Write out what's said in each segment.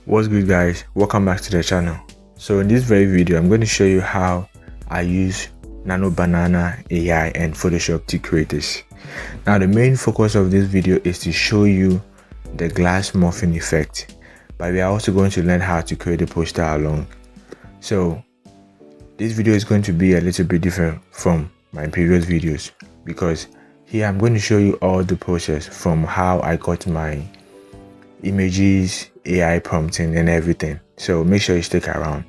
What's good, guys? Welcome back to the channel. So in this very video I'm going to show you how I use Nano Banana AI and Photoshop to create this. Now the main focus of this video is to show you the glass morphing effect, but we are also going to learn how to create a poster along. So this video is going to be a little bit different from my previous videos because here I'm going to show you all the process from how I got my images, AI prompting and everything. So make sure you stick around.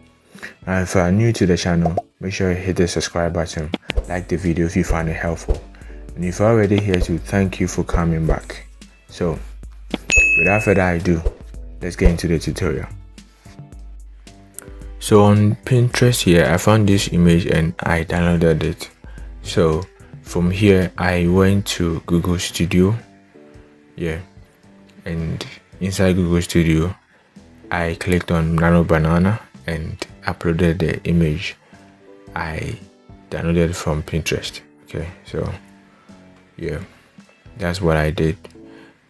And if you are new to the channel, make sure you hit the subscribe button, like the video if you found it helpful, and if you're already here, to thank you for coming back. So without further ado, let's get into the tutorial. So on Pinterest here I found this image and I downloaded it. So from here I went to Google Studio, and inside Google Studio I clicked on Nano Banana and uploaded the image I downloaded from Pinterest. Okay, so yeah, that's what I did.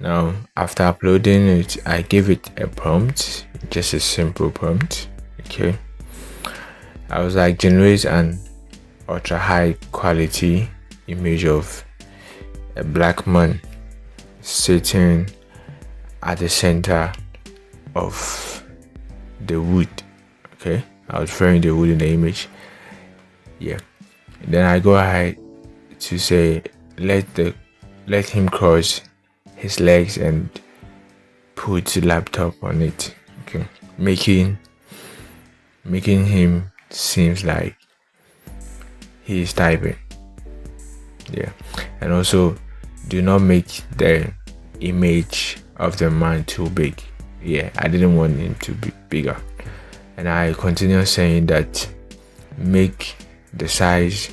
Now after uploading it, I gave it a prompt, just a simple prompt. Okay, I was like, generate an ultra high quality image of a black man sitting at the center of the wood. Okay, I was referring the wood in the image. Yeah, then I go ahead to say let him cross his legs and put the laptop on it. Okay, making him seems like he is typing. Yeah, and also do not make the image of the man too big. Yeah, I didn't want him to be bigger. And I continue saying that make the size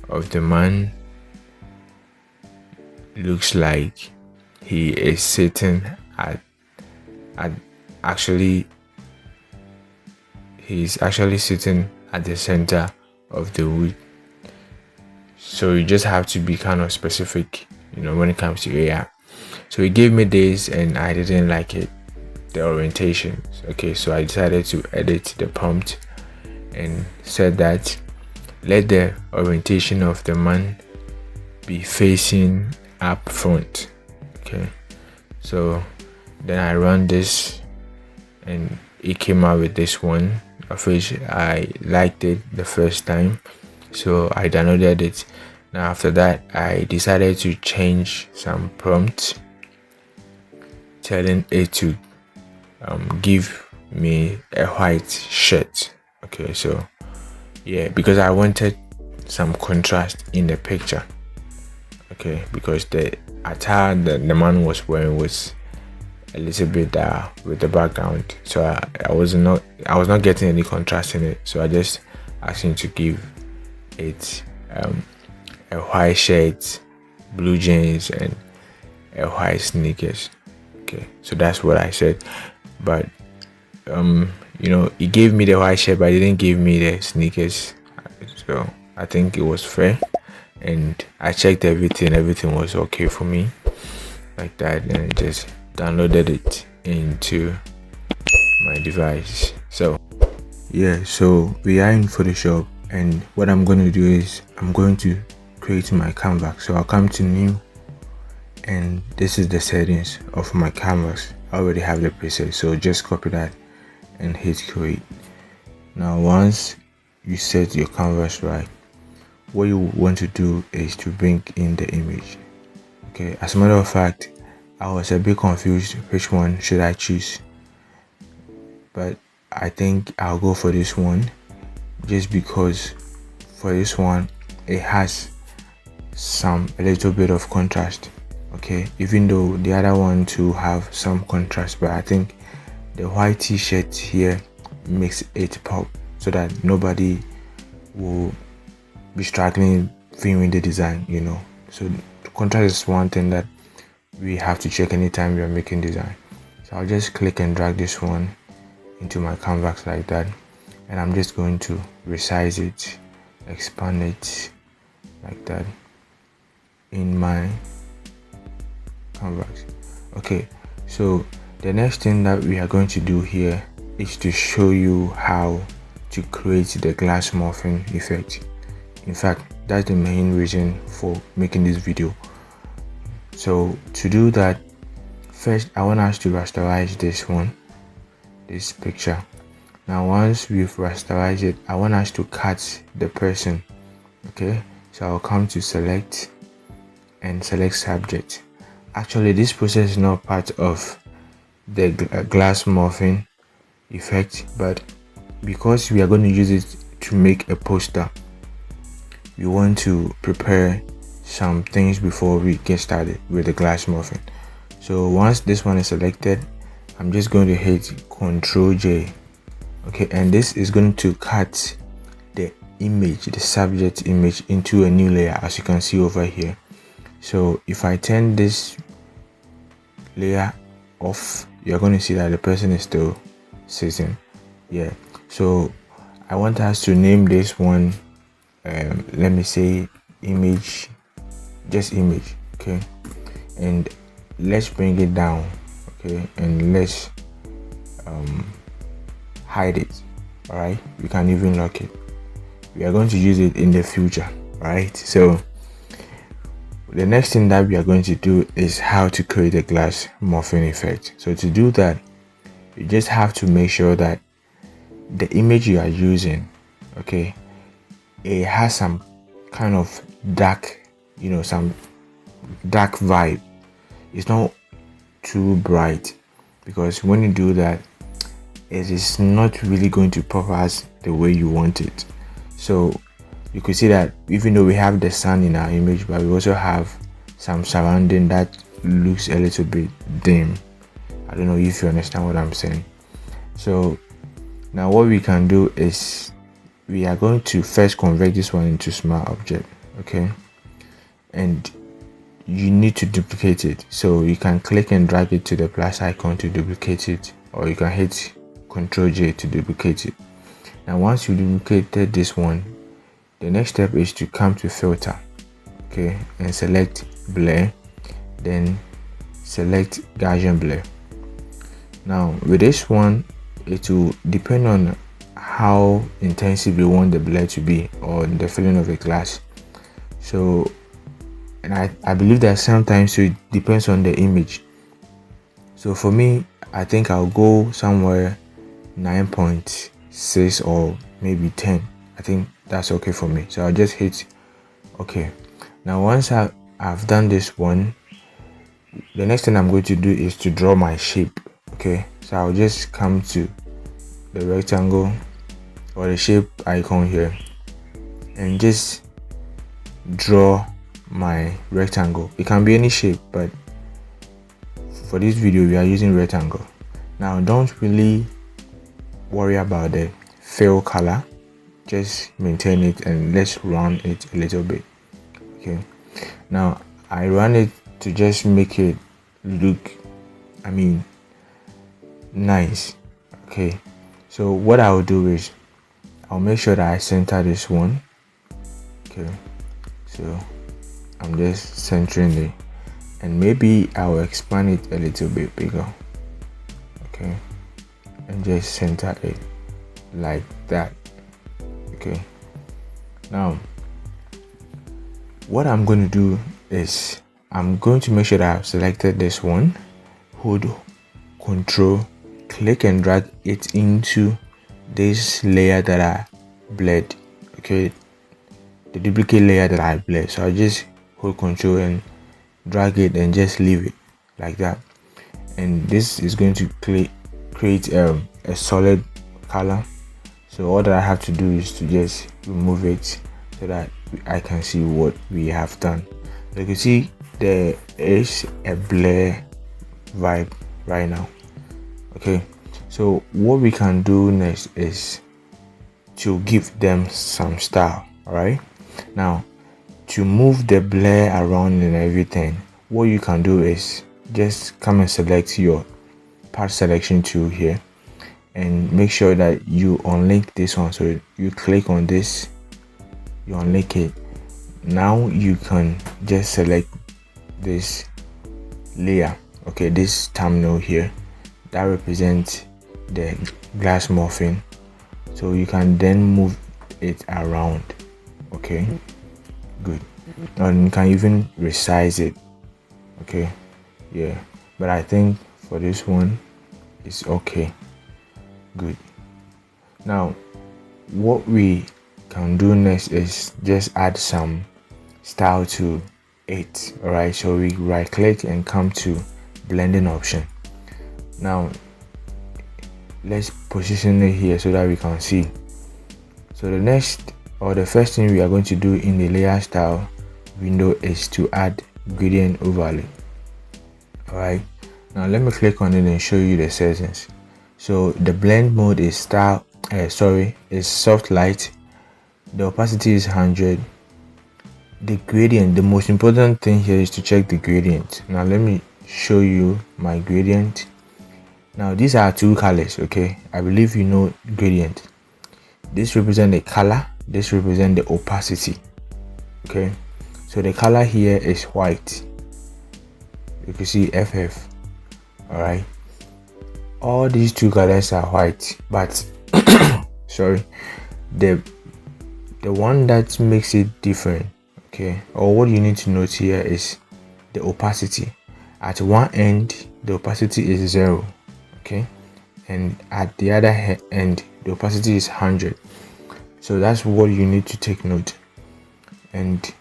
of the man looks like he is sitting he's actually sitting at the center of the wood. So you just have to be kind of specific, when it comes to AI. So he gave me this and I didn't like it, the orientation. Okay, so I decided to edit the prompt and said that let the orientation of the man be facing up front. Okay, so then I run this and it came out with this one, of which I liked it the first time, so I downloaded it. Now after that I decided to change some prompts, telling it to give me a white shirt. Okay, so yeah, because I wanted some contrast in the picture. Okay, because the attire that the man was wearing was a little bit with the background, so I was not getting any contrast in it. So I just asked him to give it a white shirt, blue jeans and a white sneakers. Okay, so that's what I said. But he gave me the white shirt but he didn't give me the sneakers, so I think it was fair. And I checked everything was okay for me like that, and just downloaded it into my device. So yeah, so we are in Photoshop, and what I'm going to do is I'm going to create my canvas. So I'll come to new, and this is the settings of my canvas. I already have the preset, so just copy that and hit create. Now once you set your canvas right, what you want to do is to bring in the image. Okay, as a matter of fact, I was a bit confused which one should I choose, but I think I'll go for this one, just because for this one it has a little bit of contrast. Okay, even though the other one too have some contrast, but I think the white t-shirt here makes it pop so that nobody will be struggling viewing the design. So contrast is one thing that we have to check anytime we are making design. So I'll just click and drag this one into my canvas like that, and I'm just going to resize it, expand it like that in my canvas. Okay, so The next thing that we are going to do here is to show you how to create the glass morphing effect. In fact, that's the main reason for making this video. So to do that, first I want us to rasterize this picture. Now once we've rasterized it, I want us to cut the person. Okay, so I'll come to select and select subject. Actually, this process is not part of the glass morphing effect, but because we are going to use it to make a poster, we want to prepare some things before we get started with the glass morphing. So once this one is selected, I'm just going to hit Ctrl J. Okay, and this is going to cut the image, the subject image, into a new layer, as you can see over here. So if I turn this layer off, you're going to see that the person is still sitting. Yeah, so I want us to name this one let me say image, just image. Okay, and let's bring it down. Okay, and let's hide it. All right, we can even lock it. We are going to use it in the future. Right, so the next thing that we are going to do is how to create a glass morphing effect. So to do that, you just have to make sure that the image you are using, okay, it has some kind of dark, some dark vibe. It's not too bright, because when you do that, it is not really going to pop us the way you want it. So you could see that even though we have the sun in our image, but we also have some surrounding that looks a little bit dim. I don't know if you understand what I'm saying. So now what we can do is we are going to first convert this one into smart object. Okay, and you need to duplicate it. So you can click and drag it to the plus icon to duplicate it, or you can hit Ctrl J to duplicate it. Now once you duplicated this one, the next step is to come to filter, okay, and select blur, then select Gaussian blur. Now with this one, it will depend on how intensive you want the blur to be, or the filling of the glass. So, and I believe that sometimes it depends on the image. So for me, I think I'll go somewhere 9.6 or maybe 10. I think that's okay for me. So I'll just hit okay. Now once I've done this one, the next thing I'm going to do is to draw my shape. Okay, so I'll just come to the rectangle or the shape icon here and just draw my rectangle. It can be any shape, but for this video we are using rectangle. Now don't really worry about the fill color, just maintain it and let's run it a little bit. Okay, now I run it to just make it look, nice. Okay, so what I'll do is I'll make sure that I center this one. Okay, so I'm just centering it, and maybe I'll expand it a little bit bigger. Okay, and just center it like that. Okay, now what I'm going to do is I'm going to make sure that I've selected this one, hold Control, click and drag it into this layer that I blurred. Okay, the duplicate layer that I blurred. So I just hold Control and drag it and just leave it like that, and this is going to create a solid color. So all that I have to do is to just remove it so that I can see what we have done. So you can see there is a blur vibe right now. Okay, so what we can do next is to give them some style. All right, now to move the blur around and everything, what you can do is just come and select your part selection tool here and make sure that you unlink this one. So you click on this, you unlink it. Now you can just select this layer, okay, this thumbnail here, that represents the glass morphing, so you can then move it around. Okay, good. And you can even resize it. Okay, yeah, but I think for this one it's okay. Good. Now what we can do next is just add some style to it. All right, so we right click and come to blending option. Now let's position it here so that we can see. So the next or the first thing we are going to do in the layer style window is to add gradient overlay. All right, now let me click on it and show you the settings. So the blend mode is is soft light, the opacity is 100. The gradient, the most important thing here is to check the gradient. Now let me show you my gradient. Now these are two colors. Okay, I believe you know gradient. This represents the color, this represents the opacity. Okay, so the color here is white. You can see FF. All right, all these two colors are white, but sorry, the one that makes it different, okay, or what you need to note here is the opacity. At one end the opacity is 0, okay, and at the other end the opacity is 100. So that's what you need to take note. And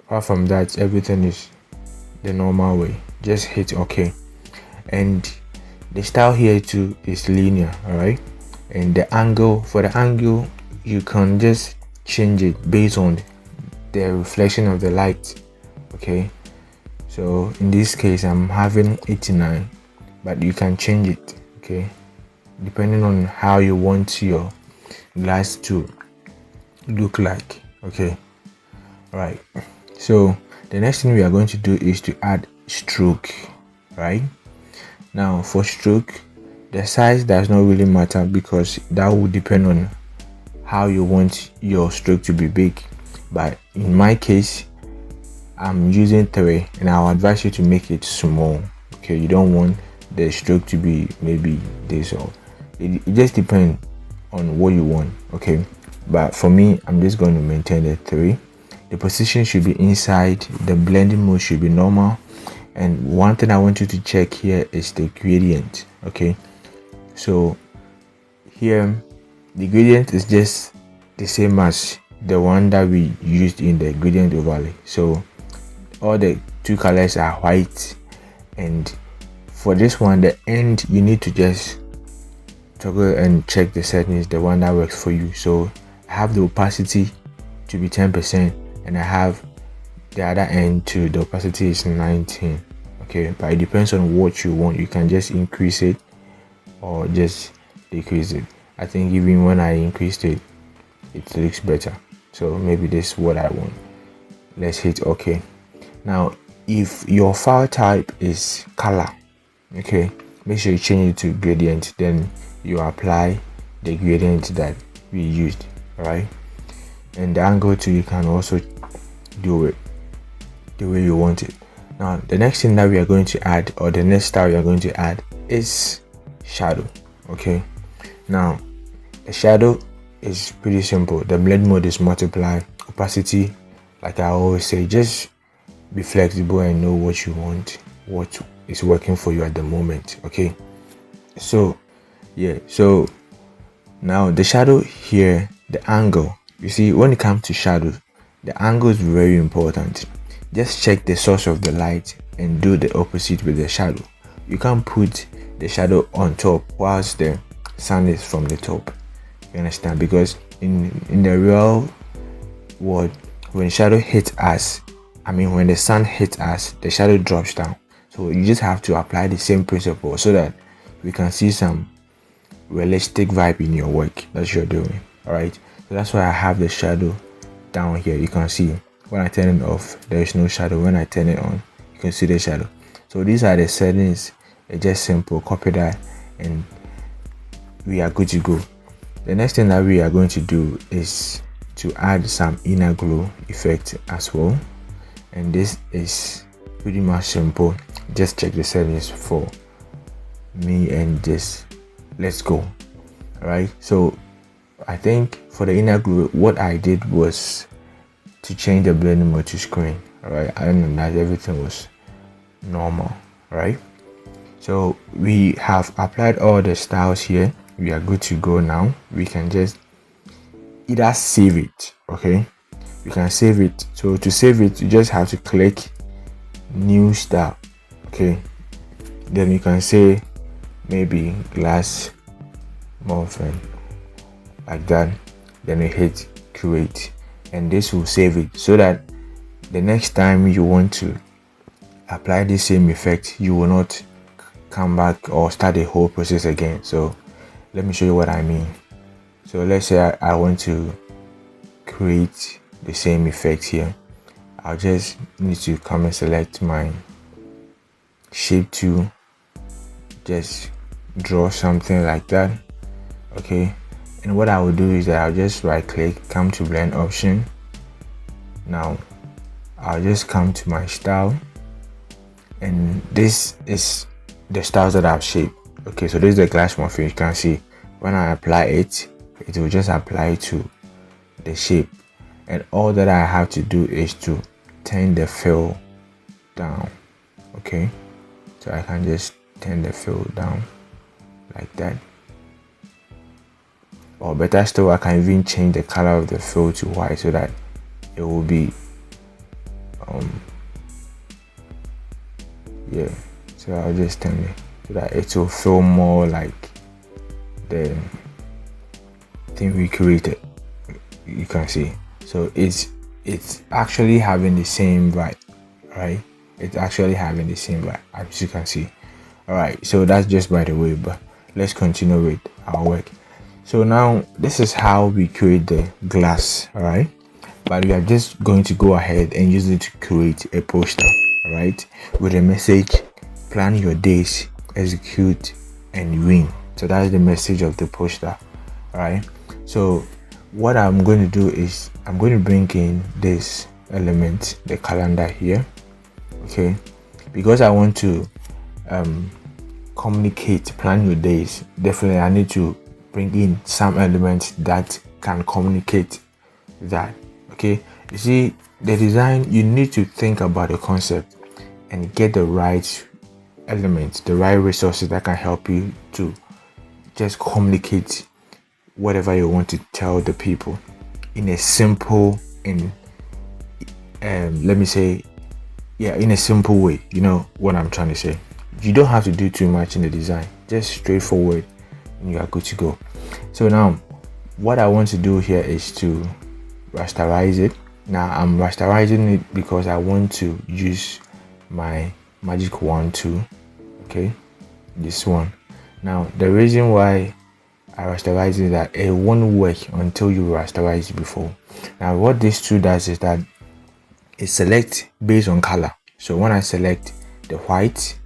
apart from that, everything is the normal way. Just hit OK. And the style here too is linear. All right, and the angle, for the angle you can just change it based on the reflection of the light. Okay, so in this case I'm having 89, but you can change it, okay, depending on how you want your glass to look like. Okay, all right, so the next thing we are going to do is to add stroke. Right now, for stroke, the size does not really matter because that will depend on how you want your stroke to be big. But in my case, I'm using 3, and I'll advise you to make it small. Okay, you don't want the stroke to be maybe this, or it just depends on what you want. Okay, but for me, I'm just going to maintain the 3. The position should be inside, the blending mode should be normal, and one thing I want you to check here is the gradient. Okay, so here the gradient is just the same as the one that we used in the gradient overlay. So all the two colors are white, and for this one, the end, you need to just toggle and check the settings, the one that works for you. So I have the opacity to be 10%, and I have the other end to the opacity is 19. Okay, but it depends on what you want. You can just increase it or just decrease it. I think even when I increased it, it looks better. So maybe this is what I want. Let's hit OK. Now if your file type is color, okay, make sure you change it to gradient, then you apply the gradient that we used. All right, and the angle too, you can also do it the way you want it. Now the next thing that we are going to add, or the next style we are going to add, is shadow. Okay, now the shadow is pretty simple. The blend mode is multiply, opacity, like I always say, just be flexible and know what you want, what is working for you at the moment. Okay, so yeah, so now the shadow here, the angle, you see, when it comes to shadow, the angle is very important. Just check the source of the light and do the opposite with the shadow. You can't put the shadow on top whilst the sun is from the top. You understand? Because in the real world, when shadow hits us, when the sun hits us, the shadow drops down. So you just have to apply the same principle so that we can see some realistic vibe in your work that you're doing. All right, so that's why I have the shadow down here. You can see when I turn it off, there is no shadow. When I turn it on, you can see the shadow. So these are the settings. It's just simple. Copy that and we are good to go. The next thing that we are going to do is to add some inner glow effect as well, and this is pretty much simple. Just check the settings for me and just let's go. All right, so I think for the inner glow, what I did was to change the blending mode to screen. All right, I don't know that everything was normal. Right, so we have applied all the styles here. We are good to go now. We can just either save it. Okay, you can save it. So to save it, you just have to click new style. Okay, then you can say maybe Glass Morphism, like that. Then you hit create, and this will save it so that the next time you want to apply the same effect, you will not come back or start the whole process again. So let me show you what I mean. So let's say I want to create the same effect here. I'll just need to come and select my shape tool, just draw something like that. Okay, and what I will do is that I'll just right click, come to blend option. Now I'll just come to my style, and this is the styles that I've shaped. Okay, so this is the Glass Morphism. You can see when I apply it, it will just apply to the shape, and all that I have to do is to turn the fill down. Okay, so I can just turn the fill down like that, or better still, I can even change the color of the fill to white so that it will be yeah, so I'll just turn it so that it will feel more like the thing we created. You can see, so it's actually having the same vibe, right? It's actually having the same vibe, as you can see. All right, so that's just by the way, but let's continue with our work. So now this is how we create the glass. All right, but we are just going to go ahead and use it to create a poster. All right, with a message: plan your days, execute, and win. So that's the message of the poster. All right, so what I'm going to do is I'm going to bring in this element, the calendar here. Okay, because I want to communicate, plan your days, definitely I need to bring in some elements that can communicate that. Okay, you see, the design, you need to think about the concept and get the right elements, the right resources that can help you to just communicate whatever you want to tell the people in a simple and let me say, yeah, in a simple way. You know what I'm trying to say. You don't have to do too much in the design, just straightforward and you are good to go. So now what I want to do here is to rasterize it. Now I'm rasterizing it because I want to use my magic wand tool. Okay, this one. Now the reason why I rasterize is that it won't work until you rasterize it before. Now what this tool does is that it selects based on color. So when I select the white,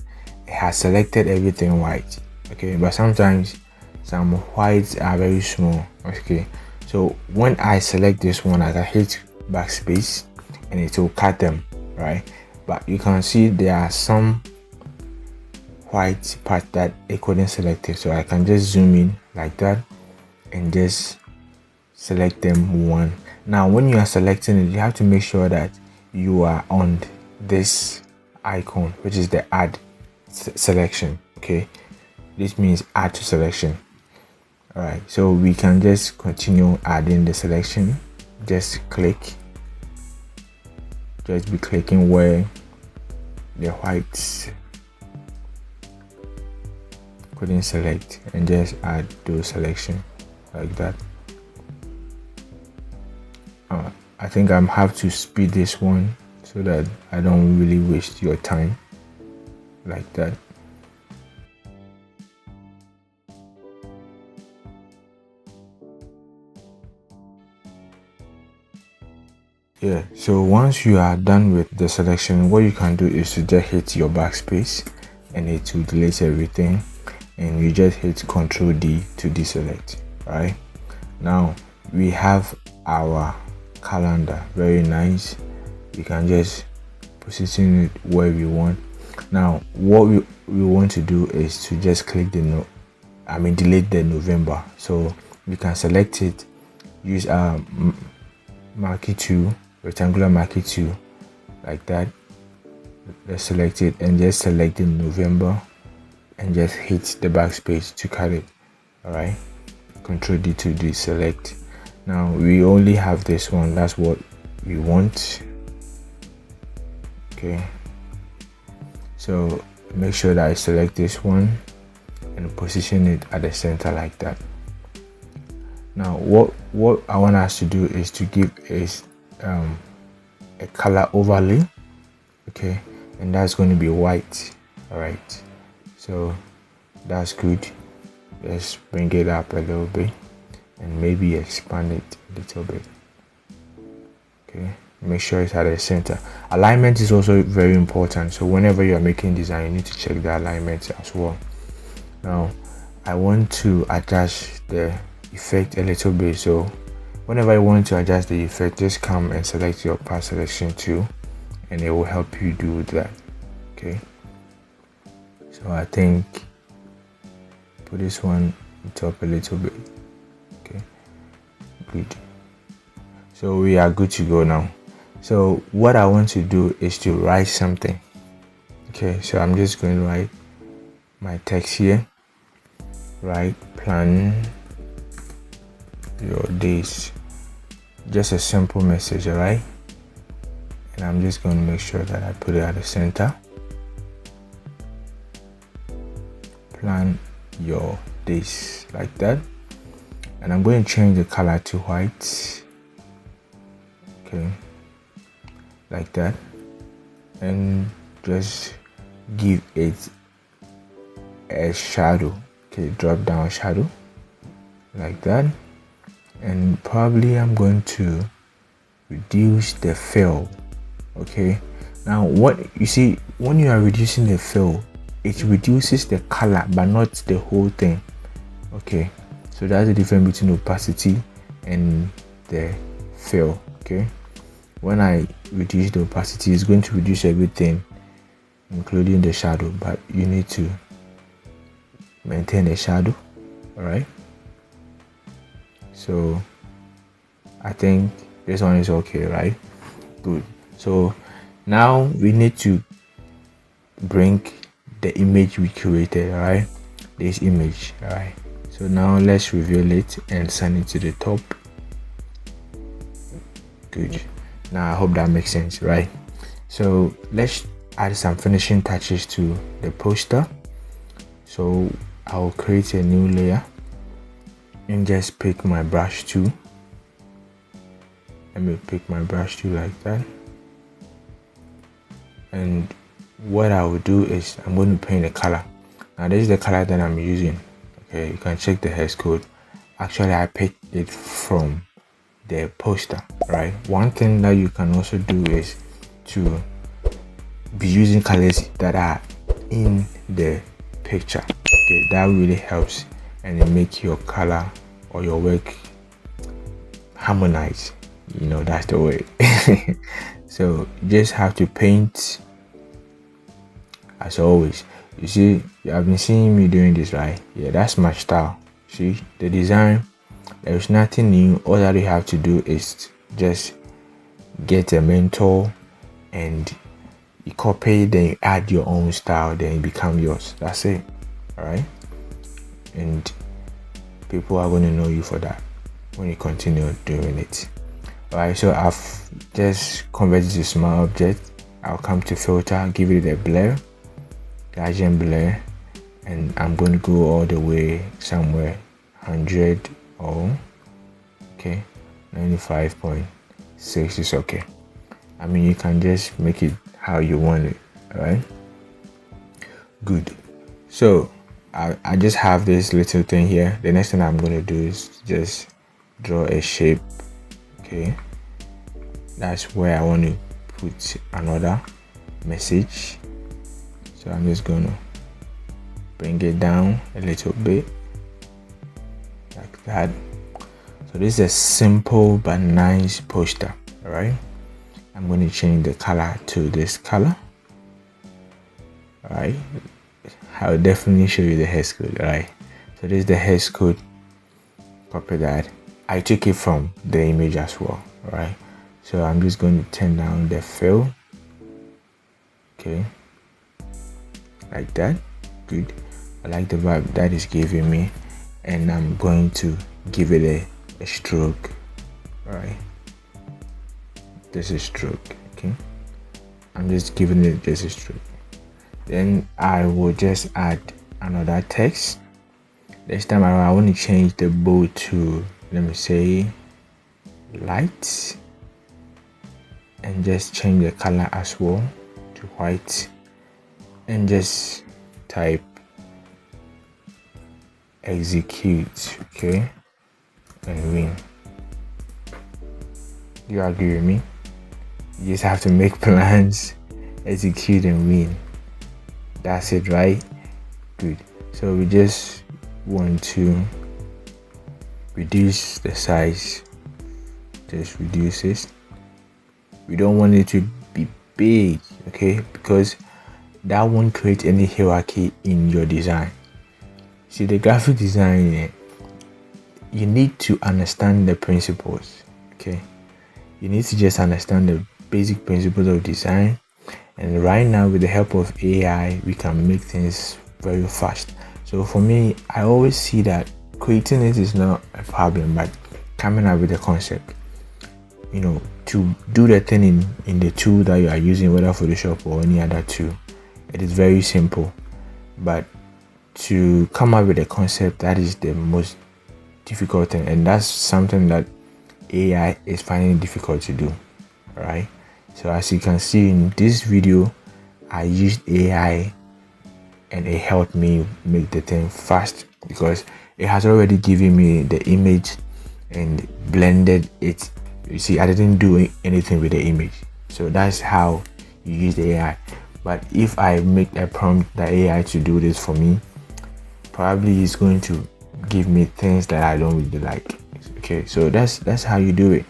it has selected everything white. Okay, but sometimes some whites are very small. Okay, so when I select this one, I can hit backspace and it will cut them, right? But you can see there are some white part that it couldn't select it, so I can just zoom in like that and just select them one. Now when you are selecting it, you have to make sure that you are on this icon, which is the add selection. Okay, this means add to selection. All right, so we can just continue adding the selection. Just click, just be clicking where the whites couldn't select and just add those selection like that. I think I'm have to speed this one so that I don't really waste your time like that. Yeah, so once you are done with the selection, what you can do is to just hit your backspace and it will delete everything, and you just hit Ctrl D to deselect. Right now we have our calendar, very nice. We can just position it where we want. Now what we want to do is to just click the delete the November. So you can select it, use marquee tool, rectangular marquee tool, like that. Let's select it and just select the November and just hit the backspace to cut it. All right, Control D to deselect. Now we only have this one, that's what we want. Okay, so make sure that I select this one and position it at the center like that. Now what I want us to do is to give a color overlay, okay, and that's going to be white. All right, so that's good. Let's bring it up a little bit and maybe expand it a little bit. Okay, make sure it's at the center. Alignment is also very important, so whenever you're making design, you need to check the alignment as well. Now I want to adjust the effect a little bit, so whenever you want to adjust the effect, just come and select your path selection tool and it will help you do that. Okay, so I think put this one top a little bit. Okay, good. So we are good to go now. So what I want to do is to write something. Okay, so I'm just going to write my text here. Write plan your days. Just a simple message, all right? And I'm just going to make sure that I put it at the center. Plan your days, like that. And I'm going to change the color to white. Okay, like that, and just give it a shadow. Okay, drop down shadow like that, and probably I'm going to reduce the fill. Okay, now what you see when you are reducing the fill, it reduces the color but not the whole thing. Okay, so that's the difference between opacity and the fill. Okay, when I reduce the opacity, it's going to reduce everything including the shadow, but you need to maintain the shadow. All right, so I think this one is okay, right? Good. So now we need to bring the image we created, all right? This image, all right? So now let's reveal it and send it to the top. Good. Now I hope that makes sense, right? So let's add some finishing touches to the poster. So I'll create a new layer and just pick my brush tool. Let me pick my brush tool like that. And what I will do is I'm going to paint a color. Now this is the color that I'm using. Okay, you can check the hex code. Actually, I picked it from the poster, right? One thing that you can also do is to be using colors that are in the picture. Okay, that really helps and it makes your color or your work harmonize. You know, that's the way. So you just have to paint as always. You see, you have been seeing me doing this, right? Yeah, that's my style. See the design, there's nothing new. All that you have to do is just get a mentor and you copy, then you add your own style, then it becomes yours. That's it. All right, and people are going to know you for that when you continue doing it. All right, so I've just converted to small object. I'll come to filter, give it a blur, Gaussian blur, and I'm going to go all the way somewhere 100 or okay, 95.6 is okay. I mean, you can just make it how you want it. All right, good. So I just have this little thing here. The next thing I'm going to do is just draw a shape. Okay, that's where I want to put another message. So I'm just going to bring it down a little bit like that. So this is a simple but nice poster. All right, I'm going to change the color to this color. All right, I'll definitely show you the hex code. Alright, so this is the hex code. Copy that. I took it from the image as well. Alright, so I'm just going to turn down the fill. Okay, like that. Good. I like the vibe that is giving me, and I'm going to give it a stroke. Alright, this is stroke. Okay, I'm just giving it just a stroke. Then I will just add another text. This time around I want to change the bow to, let me say, light, and just change the color as well to white, and just type execute. Okay, and win. You agree with me? You just have to make plans, execute, and win. That's it, right? Good. So we just want to reduce the size. Just reduce it. We don't want it to be big, okay? Because that won't create any hierarchy in your design. See, the graphic design, you need to understand the principles, okay? You need to just understand the basic principles of design. And right now, with the help of AI, we can make things very fast. So for me, I always see that creating it is not a problem, but coming up with a concept, you know, to do the thing in the tool that you are using, whether Photoshop or any other tool, it is very simple. But to come up with a concept, that is the most difficult thing, and that's something that AI is finding difficult to do. All right, so as you can see in this video, I used AI and it helped me make the thing fast, because it has already given me the image and blended it. You see, I didn't do anything with the image, so that's how you use the AI. But if I make a prompt that AI to do this for me, probably it's going to give me things that I don't really like. Okay, so that's how you do it.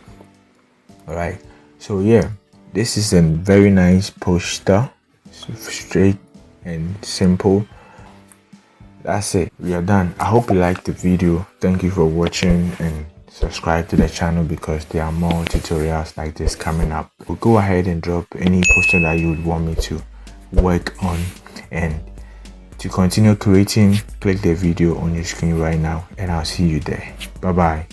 All right, so yeah, this is a very nice poster, straight and simple. That's it, we are done. I hope you liked the video. Thank you for watching, and subscribe to the channel because there are more tutorials like this coming up. We'll go ahead and drop any poster that you would want me to work on, and to continue creating, click the video on your screen right now, and I'll see you there. Bye bye.